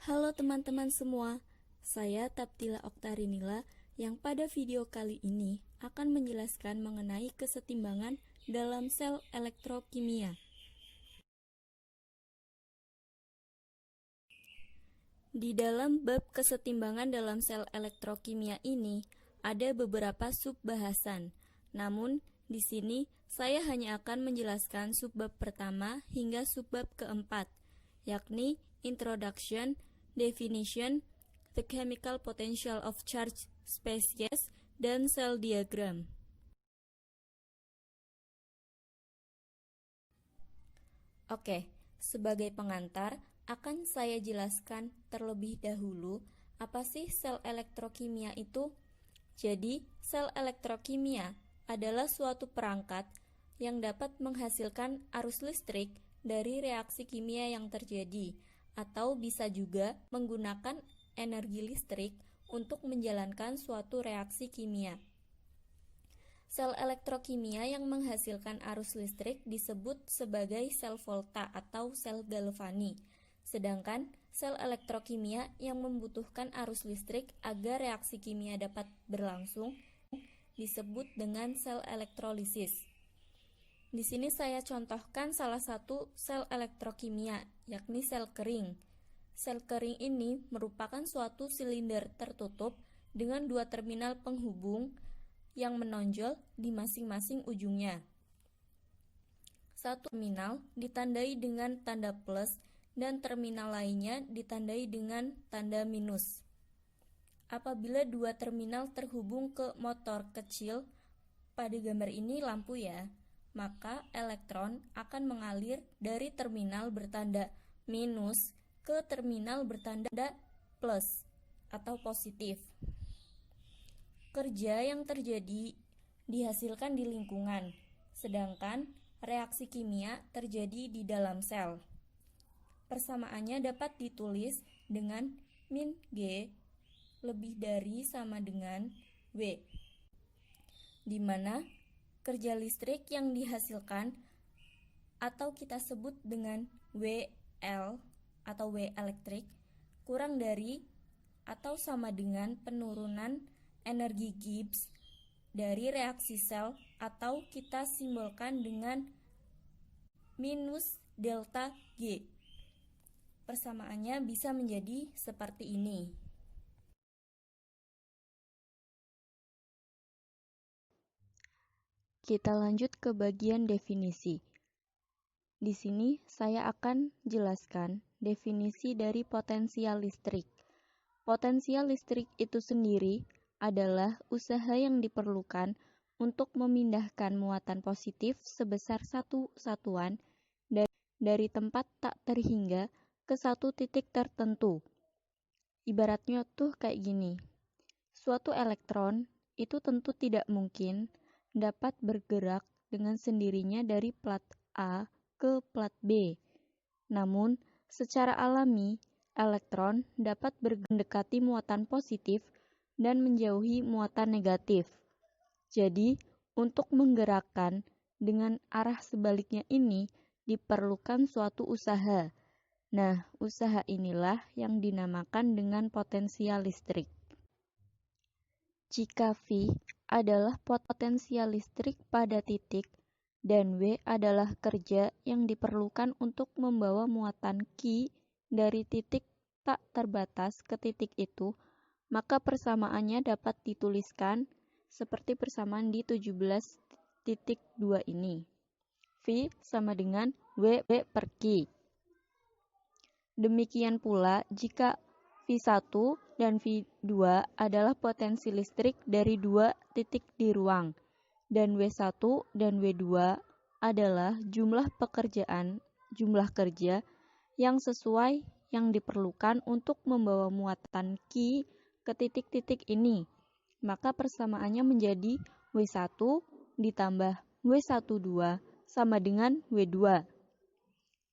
Halo teman-teman semua, saya Taptila Oktarinila yang pada video kali ini akan menjelaskan mengenai kesetimbangan dalam sel elektrokimia. Di dalam bab kesetimbangan dalam sel elektrokimia ini ada beberapa sub-bahasan. Namun, di sini saya hanya akan menjelaskan subbab pertama hingga subbab keempat, yakni Introduction, Definition, the chemical potential of charged species, dan cell diagram. Oke, sebagai pengantar, akan saya jelaskan terlebih dahulu apa sih sel elektrokimia itu. Jadi, sel elektrokimia adalah suatu perangkat yang dapat menghasilkan arus listrik dari reaksi kimia yang terjadi, atau bisa juga menggunakan energi listrik untuk menjalankan suatu reaksi kimia. Sel elektrokimia yang menghasilkan arus listrik disebut sebagai sel volta atau sel galvani. Sedangkan sel elektrokimia yang membutuhkan arus listrik agar reaksi kimia dapat berlangsung disebut dengan sel elektrolisis. Di sini saya contohkan salah satu sel elektrokimia, yakni sel kering. Sel kering ini merupakan suatu silinder tertutup dengan dua terminal penghubung yang menonjol di masing-masing ujungnya. Satu terminal ditandai dengan tanda plus dan terminal lainnya ditandai dengan tanda minus. Apabila dua terminal terhubung ke motor kecil, pada gambar ini lampu ya, maka elektron akan mengalir dari terminal bertanda minus ke terminal bertanda plus atau positif. Kerja yang terjadi dihasilkan di lingkungan, sedangkan reaksi kimia terjadi di dalam sel. Persamaannya dapat ditulis dengan min G lebih dari sama dengan W, di mana kerja listrik yang dihasilkan atau kita sebut dengan WL atau W elektrik kurang dari atau sama dengan penurunan energi Gibbs dari reaksi sel atau kita simbolkan dengan minus delta G. Persamaannya bisa menjadi seperti ini. Kita lanjut ke bagian definisi. Di sini saya akan jelaskan definisi dari potensial listrik. Potensial listrik itu sendiri adalah usaha yang diperlukan untuk memindahkan muatan positif sebesar satu satuan dari tempat tak terhingga ke satu titik tertentu. Ibaratnya tuh kayak gini. Suatu elektron itu tentu tidak mungkin dapat bergerak dengan sendirinya dari plat A ke plat B. Namun, secara alami, elektron dapat mendekati muatan positif dan menjauhi muatan negatif. Jadi, untuk menggerakkan dengan arah sebaliknya ini diperlukan suatu usaha. Nah, usaha inilah yang dinamakan dengan potensial listrik. Jika V adalah potensial listrik pada titik dan W adalah kerja yang diperlukan untuk membawa muatan Q dari titik tak terbatas ke titik itu, maka persamaannya dapat dituliskan seperti persamaan di 17.2 ini. V sama dengan W per Q. Demikian pula jika V1 dan V2 adalah potensi listrik dari dua titik di ruang, dan W1 dan W2 adalah jumlah kerja yang sesuai yang diperlukan untuk membawa muatan Q ke titik-titik ini, maka persamaannya menjadi W1 ditambah W12 sama dengan W2,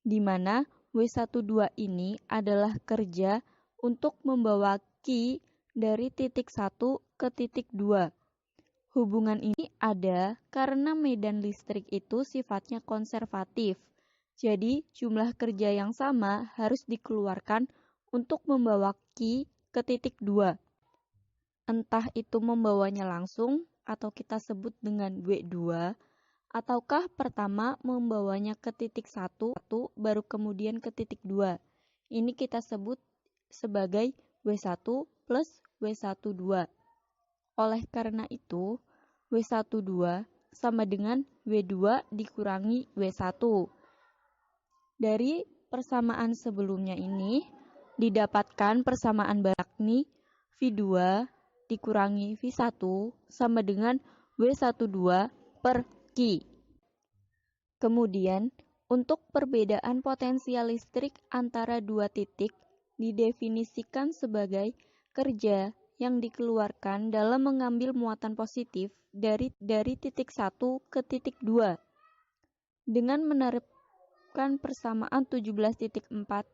di mana W12 ini adalah kerja untuk membawa Q dari titik 1 ke titik 2. Hubungan ini ada karena medan listrik itu sifatnya konservatif. Jadi, jumlah kerja yang sama harus dikeluarkan untuk membawa Q ke titik 2. Entah itu membawanya langsung atau kita sebut dengan W2, ataukah pertama membawanya ke titik 1, baru kemudian ke titik 2. Ini kita sebut sebagai W1 plus W12. Oleh karena itu, W12 sama dengan W2 dikurangi W1. Dari persamaan sebelumnya ini, didapatkan persamaan yakni V2 dikurangi V1 sama dengan W12 per Q. Kemudian, untuk perbedaan potensial listrik antara dua titik didefinisikan sebagai kerja yang dikeluarkan dalam mengambil muatan positif dari titik 1 ke titik 2. Dengan menerapkan persamaan 17.4,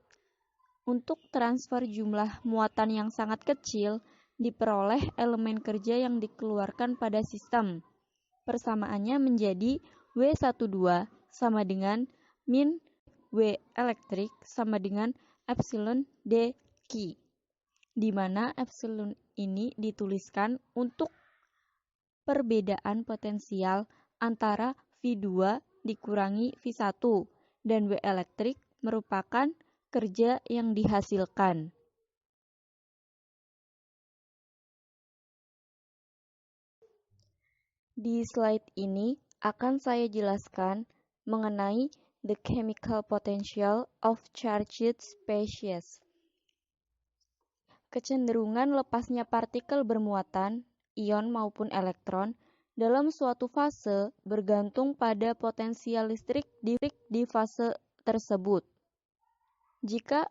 untuk transfer jumlah muatan yang sangat kecil, diperoleh elemen kerja yang dikeluarkan pada sistem. Persamaannya menjadi W12 sama dengan min W elektrik sama dengan epsilon dQ, di mana epsilon ini dituliskan untuk perbedaan potensial antara V2 dikurangi V1 dan W elektrik merupakan kerja yang dihasilkan. Di slide ini akan saya jelaskan mengenai the chemical potential of charged species. Kecenderungan lepasnya partikel bermuatan, ion maupun elektron, dalam suatu fase bergantung pada potensial listrik di fase tersebut. Jika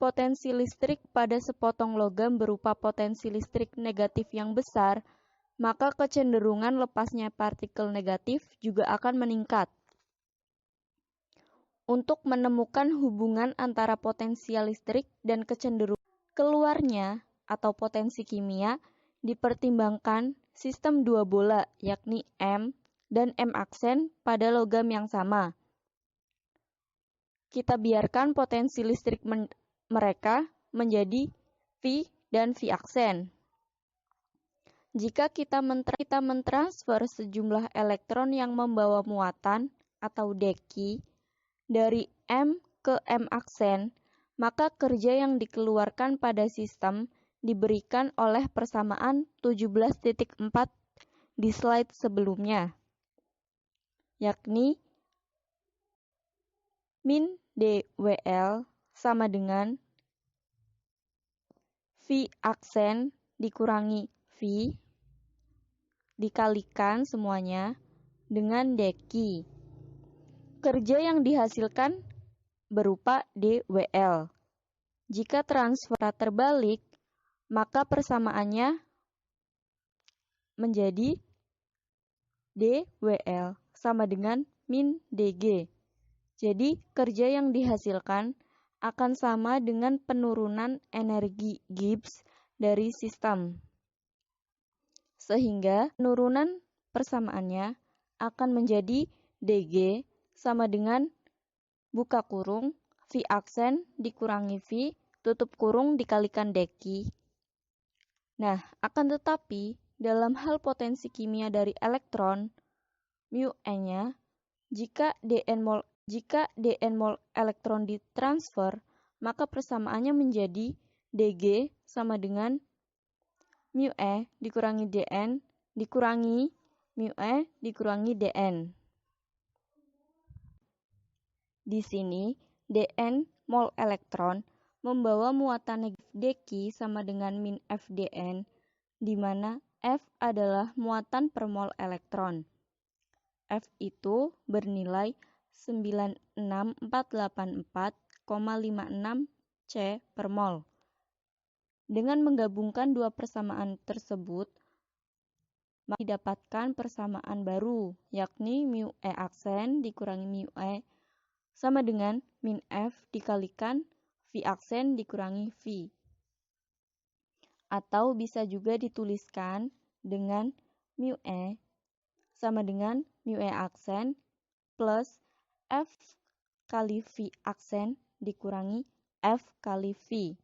potensi listrik pada sepotong logam berupa potensi listrik negatif yang besar, maka kecenderungan lepasnya partikel negatif juga akan meningkat. Untuk menemukan hubungan antara potensial listrik dan kecenderungan keluarnya atau potensi kimia, dipertimbangkan sistem dua bola yakni M dan M aksen pada logam yang sama. Kita biarkan potensi listrik mereka menjadi V dan V aksen. Jika kita mentransfer sejumlah elektron yang membawa muatan atau dQ dari M ke M aksen, maka kerja yang dikeluarkan pada sistem diberikan oleh persamaan 17.4 di slide sebelumnya, yakni min dWL sama dengan V aksen dikurangi V dikalikan semuanya dengan dQ. Kerja yang dihasilkan berupa dWL. Jika transfer terbalik, maka persamaannya menjadi dWL sama dengan min dG. Jadi, kerja yang dihasilkan akan sama dengan penurunan energi Gibbs dari sistem. Sehingga penurunan persamaannya akan menjadi dG sama dengan buka kurung V aksen dikurangi V tutup kurung dikalikan dQ. Nah, akan tetapi dalam hal potensi kimia dari elektron, μe-nya, jika dN mol elektron ditransfer, maka persamaannya menjadi dG sama dengan μe dikurangi dN dikurangi μe dikurangi dN. Di sini, dN mol elektron membawa muatan negatif dQ sama dengan min FdN, di mana F adalah muatan per mol elektron. F itu bernilai 96484,56 C per mol. Dengan menggabungkan dua persamaan tersebut, maka didapatkan persamaan baru, yakni μe aksen dikurangi μe sama dengan min F dikalikan V aksen dikurangi V. Atau bisa juga dituliskan dengan μe sama dengan mu E aksen plus F kali V aksen dikurangi F kali V.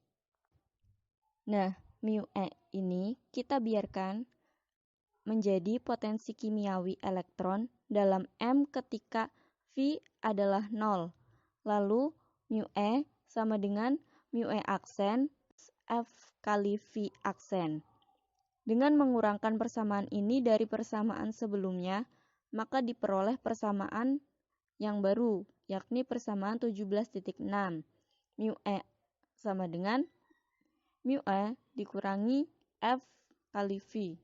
Nah, mu E ini kita biarkan menjadi potensi kimiawi elektron dalam M ketika V adalah 0. Lalu mu E sama dengan mu E aksen F kali V aksen. Dengan mengurangkan persamaan ini dari persamaan sebelumnya, maka diperoleh persamaan yang baru, yakni persamaan 17.6. Mu E sama dengan mu E dikurangi F kali V.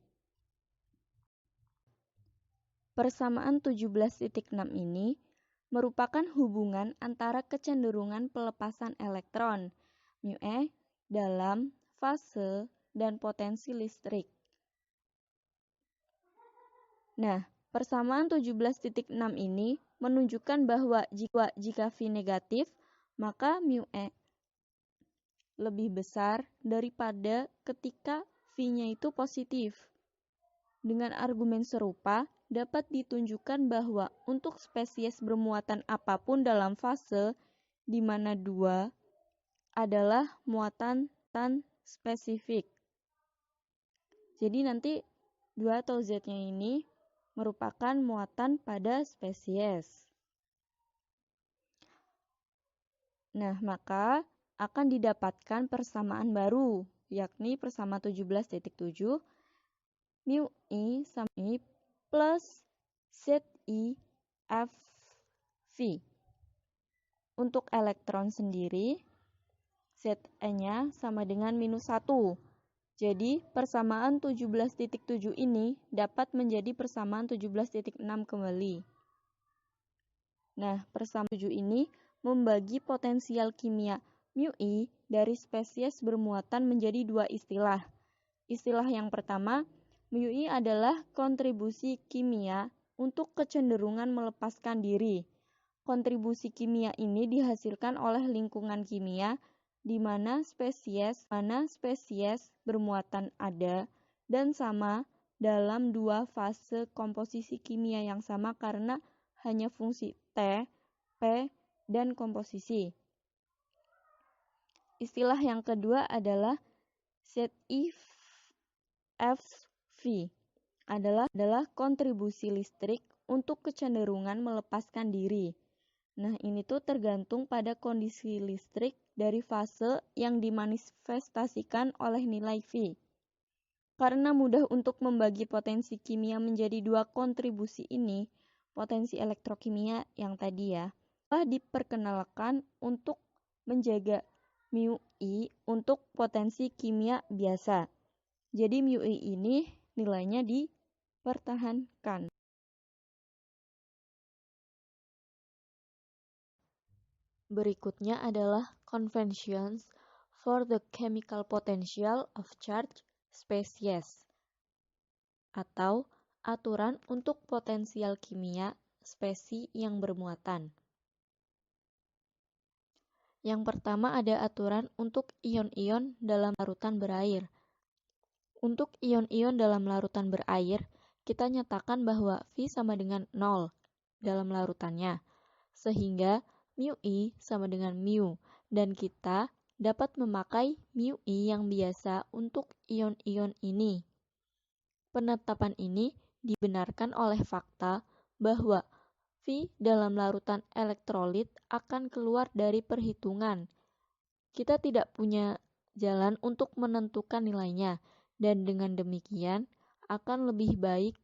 Persamaan 17.6 ini merupakan hubungan antara kecenderungan pelepasan elektron mu E dalam fase dan potensi listrik. Nah, persamaan 17.6 ini menunjukkan bahwa jika V negatif, maka mu E lebih besar daripada ketika V-nya itu positif. Dengan argumen serupa, dapat ditunjukkan bahwa untuk spesies bermuatan apapun dalam fase, di mana 2 adalah muatan tan spesifik. Jadi nanti 2 atau Z-nya ini merupakan muatan pada spesies. Nah, maka akan didapatkan persamaan baru, yakni persamaan 17.7 mu I sama I plus ZI F V. Untuk elektron sendiri, Ze-nya sama dengan minus 1. Jadi, persamaan 17.7 ini dapat menjadi persamaan 17.6 kembali. Nah, persamaan 7 ini membagi potensial kimia mu I dari spesies bermuatan menjadi 2 istilah. Istilah yang pertama, mu I adalah kontribusi kimia untuk kecenderungan melepaskan diri. Kontribusi kimia ini dihasilkan oleh lingkungan kimia di mana spesies bermuatan ada dan sama dalam 2 fase komposisi kimia yang sama karena hanya fungsi T, P, dan komposisi. Istilah yang kedua adalah ZIFV adalah kontribusi listrik untuk kecenderungan melepaskan diri. Nah, ini tuh tergantung pada kondisi listrik dari fase yang dimanifestasikan oleh nilai V. Karena mudah untuk membagi potensi kimia menjadi 2 kontribusi ini, potensi elektrokimia yang tadi ya, telah diperkenalkan untuk menjaga mu I untuk potensi kimia biasa. Jadi mu I ini nilainya dipertahankan. Berikutnya adalah conventions for the chemical potential of charged species atau aturan untuk potensial kimia spesies yang bermuatan. Yang pertama ada aturan untuk ion-ion dalam larutan berair. Untuk ion-ion dalam larutan berair, kita nyatakan bahwa V sama dengan 0 dalam larutannya, sehingga mu I sama dengan mu, dan kita dapat memakai mu I yang biasa untuk ion-ion ini. Penetapan ini dibenarkan oleh fakta bahwa V dalam larutan elektrolit akan keluar dari perhitungan. Kita tidak punya jalan untuk menentukan nilainya, dan dengan demikian akan lebih baik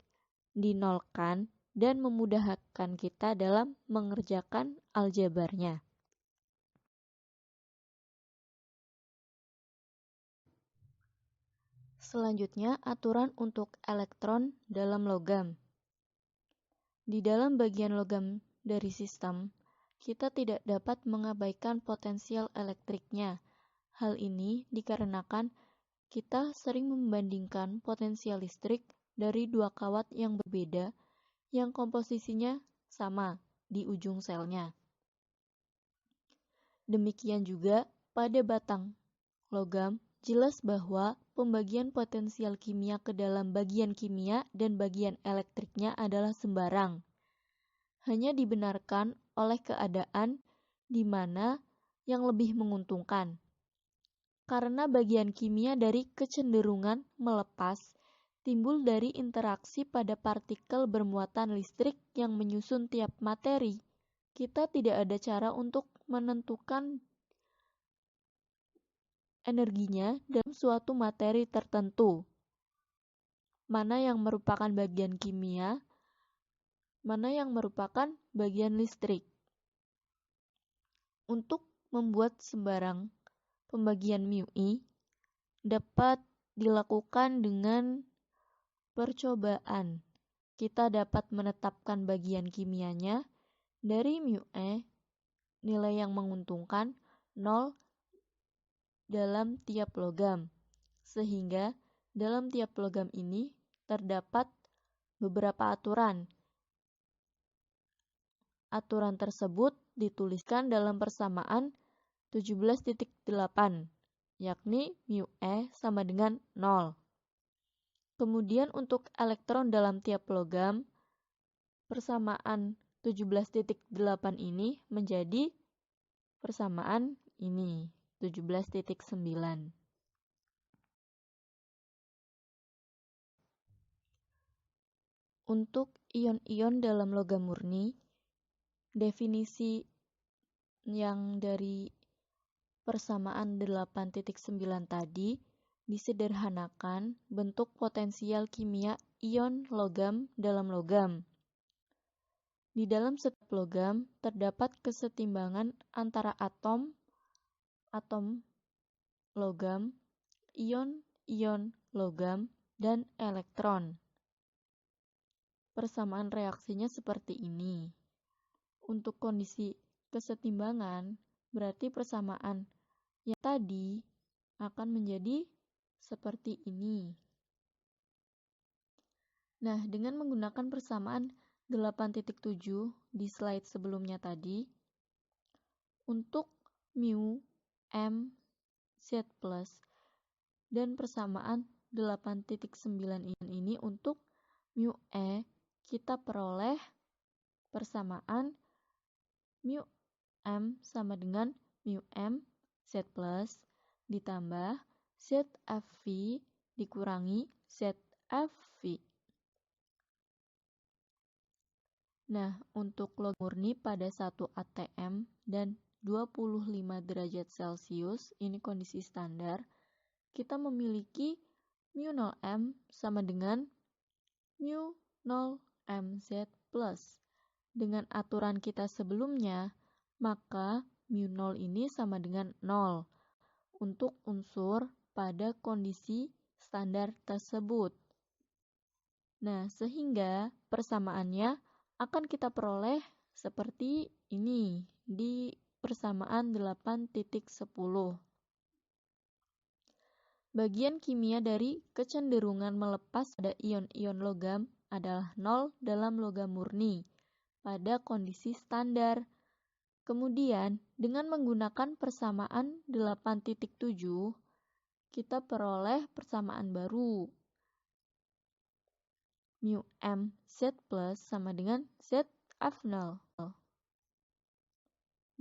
dinolkan dan memudahkan kita dalam mengerjakan aljabarnya. Selanjutnya, aturan untuk elektron dalam logam. Di dalam bagian logam dari sistem, kita tidak dapat mengabaikan potensial elektriknya. Hal ini dikarenakan kita sering membandingkan potensial listrik dari 2 kawat yang berbeda yang komposisinya sama di ujung selnya. Demikian juga pada batang logam jelas bahwa pembagian potensial kimia ke dalam bagian kimia dan bagian elektriknya adalah sembarang. Hanya dibenarkan oleh keadaan di mana yang lebih menguntungkan. Karena bagian kimia dari kecenderungan melepas timbul dari interaksi pada partikel bermuatan listrik yang menyusun tiap materi. Kita tidak ada cara untuk menentukan energinya dalam suatu materi tertentu. Mana yang merupakan bagian kimia, mana yang merupakan bagian listrik. Untuk membuat sembarang pembagian μe dapat dilakukan dengan percobaan. Kita dapat menetapkan bagian kimianya dari μe, nilai yang menguntungkan 0 dalam tiap logam, sehingga dalam tiap logam ini terdapat beberapa aturan. Aturan tersebut dituliskan dalam persamaan 17.8, yakni μe sama dengan 0. Kemudian untuk elektron dalam tiap logam, persamaan 17.8 ini menjadi persamaan ini. 17.9. Untuk ion-ion dalam logam murni, definisi yang dari persamaan 8.9 tadi disederhanakan bentuk potensial kimia ion logam dalam logam. Di dalam setiap logam terdapat kesetimbangan antara atom logam, ion logam, dan elektron. Persamaan reaksinya seperti ini. Untuk kondisi kesetimbangan, berarti persamaan yang tadi akan menjadi seperti ini. Nah, dengan menggunakan persamaan 8.7 di slide sebelumnya tadi, untuk mu, m, z+, dan persamaan 8.9 ini untuk mu e, kita peroleh persamaan mu m sama dengan mu m z plus ditambah zfv dikurangi zfv. Nah, untuk logam murni pada 1 atm dan 25 derajat Celcius, ini kondisi standar, kita memiliki mu 0m sama dengan mu 0mz plus. Dengan aturan kita sebelumnya, maka mu 0 ini sama dengan 0 untuk unsur pada kondisi standar tersebut. Nah, sehingga persamaannya akan kita peroleh seperti ini di persamaan 8.10. Bagian kimia dari kecenderungan melepas pada ion-ion logam adalah 0 dalam logam murni pada kondisi standar. Kemudian, dengan menggunakan persamaan 8.7, kita peroleh persamaan baru. Mu m z plus sama dengan zf0.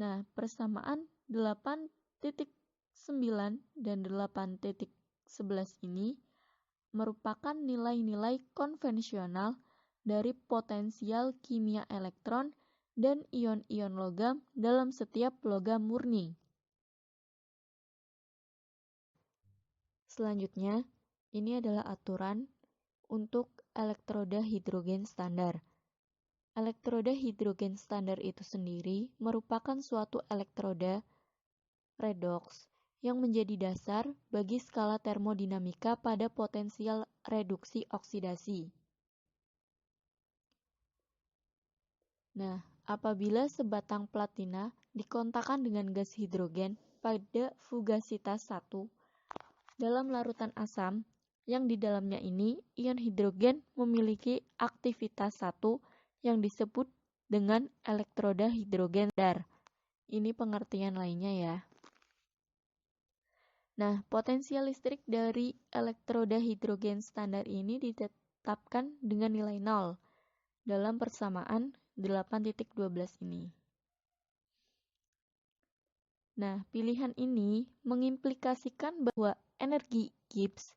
Nah, persamaan 8.9 dan 8.11 ini merupakan nilai-nilai konvensional dari potensial kimia elektron dan ion-ion logam dalam setiap logam murni. Selanjutnya, ini adalah aturan untuk elektroda hidrogen standar. Elektroda hidrogen standar itu sendiri merupakan suatu elektroda redoks yang menjadi dasar bagi skala termodinamika pada potensial reduksi oksidasi. Nah, apabila sebatang platina dikontakkan dengan gas hidrogen pada fugasitas 1 dalam larutan asam, yang di dalamnya ini ion hidrogen memiliki aktivitas 1 yang disebut dengan elektroda hidrogen standar. Ini pengertian lainnya ya. Nah, potensial listrik dari elektroda hidrogen standar ini ditetapkan dengan nilai 0 dalam persamaan 8.12 ini. Nah, pilihan ini mengimplikasikan bahwa energi Gibbs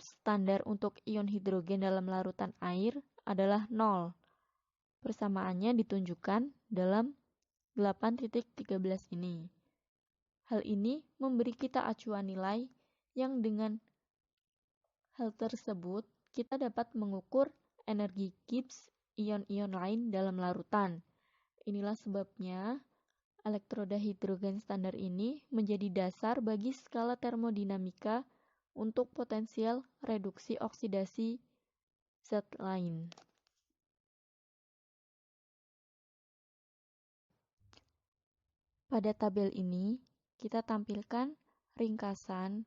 standar untuk ion hidrogen dalam larutan air adalah 0. Persamaannya ditunjukkan dalam 8.13 ini. Hal ini memberi kita acuan nilai yang dengan hal tersebut kita dapat mengukur energi Gibbs ion-ion lain dalam larutan. Inilah sebabnya elektroda hidrogen standar ini menjadi dasar bagi skala termodinamika untuk potensial reduksi oksidasi zat lain. Pada tabel ini, kita tampilkan ringkasan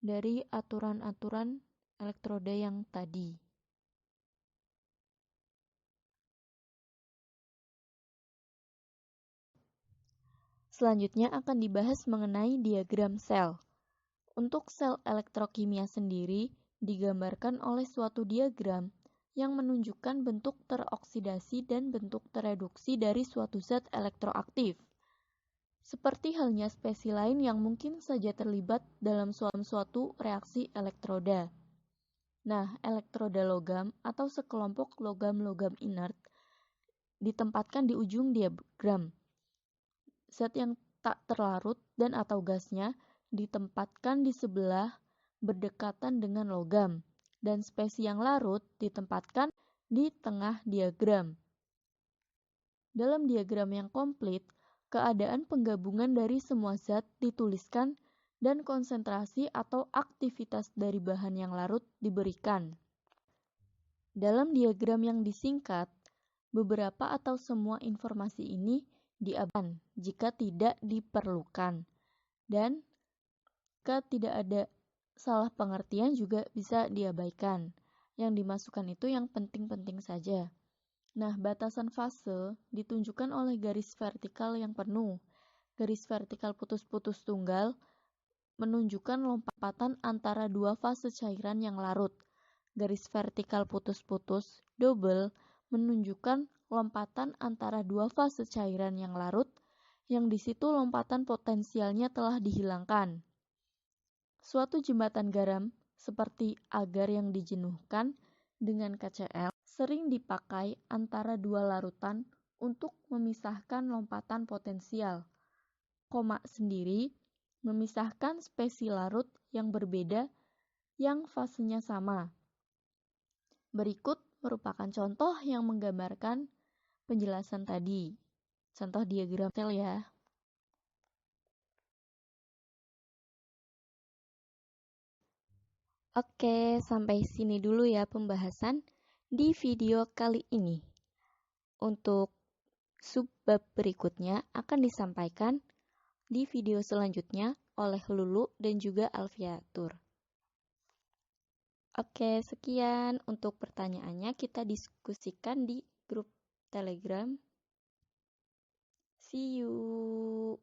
dari aturan-aturan elektroda yang tadi. Selanjutnya akan dibahas mengenai diagram sel. Untuk sel elektrokimia sendiri digambarkan oleh suatu diagram yang menunjukkan bentuk teroksidasi dan bentuk tereduksi dari suatu zat elektroaktif. Seperti halnya spesies lain yang mungkin saja terlibat dalam suatu reaksi elektroda. Nah, elektroda logam atau sekelompok logam-logam inert ditempatkan di ujung diagram. Zat yang tak terlarut dan atau gasnya ditempatkan di sebelah berdekatan dengan logam, dan spesies yang larut ditempatkan di tengah diagram. Dalam diagram yang komplit, keadaan penggabungan dari semua zat dituliskan dan konsentrasi atau aktivitas dari bahan yang larut diberikan. Dalam diagram yang disingkat, beberapa atau semua informasi ini diabaikan jika tidak diperlukan, dan jika tidak ada salah pengertian juga bisa diabaikan. Yang dimasukkan itu yang penting-penting saja. Nah, batasan fase ditunjukkan oleh garis vertikal yang penuh. Garis vertikal putus-putus tunggal menunjukkan lompatan antara dua fase cairan yang larut. Garis vertikal putus-putus double menunjukkan lompatan antara dua fase cairan yang larut, yang di situ lompatan potensialnya telah dihilangkan. Suatu jembatan garam seperti agar yang dijenuhkan dengan KCl sering dipakai antara dua larutan untuk memisahkan lompatan potensial. Koma sendiri memisahkan spesies larut yang berbeda yang fasenya sama. Berikut merupakan contoh yang menggambarkan penjelasan tadi. Contoh diagram sel ya. Oke, sampai sini dulu ya pembahasan di video kali ini. Untuk subbab berikutnya akan disampaikan di video selanjutnya oleh Lulu dan juga Alfiatur. Oke, sekian untuk pertanyaannya, kita diskusikan di grup Telegram. See you.